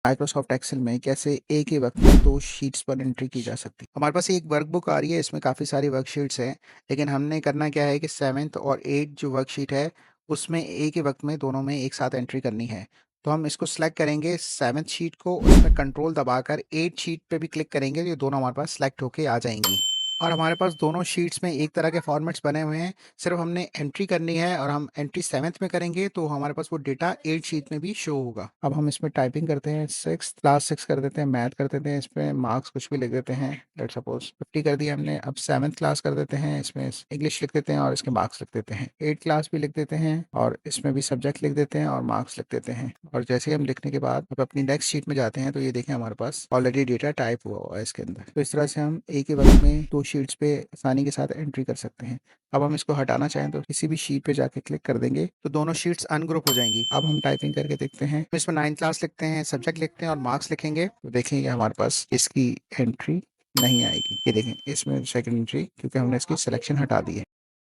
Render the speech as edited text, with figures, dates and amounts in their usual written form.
Microsoft Excel में कैसे एक ही वक्त में दो शीट्स पर एंट्री की जा सकती है। हमारे पास एक वर्कबुक आ रही है, इसमें काफ़ी सारी वर्कशीट्स हैं, लेकिन हमने करना क्या है कि 7th और 8th जो वर्कशीट है उसमें एक ही वक्त में दोनों में एक साथ एंट्री करनी है। तो हम इसको सेलेक्ट करेंगे 7th शीट को, उसमें कंट्रोल दबाकर 8 शीट पे भी क्लिक करेंगे तो ये दोनों हमारे पास सेलेक्ट होके आ जाएंगी। और हमारे पास दोनों शीट्स में एक तरह के फॉर्मेट्स बने हुए हैं, सिर्फ हमने एंट्री करनी है और हम एंट्री 7th में करेंगे तो हमारे पास वो डेटा 8 शीट में भी शो होगा। अब हम इसमें टाइपिंग करते हैं, 6 क्लास 6 कर देते हैं, मैथ कर देते हैं, इसमें मार्क्स कुछ भी लिख देते हैं, लेट्स सपोज 50 कर दिया हमने। अब 7th क्लास कर देते हैं, इसमें इंग्लिश लिख देते हैं और इसके मार्क्स लिख देते हैं। 8 क्लास भी लिख देते हैं और इसमें भी सब्जेक्ट लिख देते हैं और मार्क्स लिख देते हैं। और जैसे ही हम लिखने के बाद अब अपनी नेक्स्ट शीट में जाते हैं तो ये देखें हमारे पास ऑलरेडी डेटा टाइप हुआ है इसके अंदर। तो इस तरह से हम एक ही वक्त में दो शीट्स पे आसानी के साथ एंट्री कर सकते हैं। अब हम इसको हटाना चाहें तो किसी भी शीट पे जाके क्लिक कर देंगे तो दोनों शीट्स अनग्रुप हो जाएंगी। अब हम टाइपिंग करके देखते हैं, इसमें 9 क्लास लिखते हैं, सब्जेक्ट लिखते हैं और मार्क्स लिखेंगे तो देखेंगे हमारे पास इसकी एंट्री नहीं आएगी। ये देखें इसमें सेकंड एंट्री, क्योंकि हमने इसकी सिलेक्शन हटा दी है।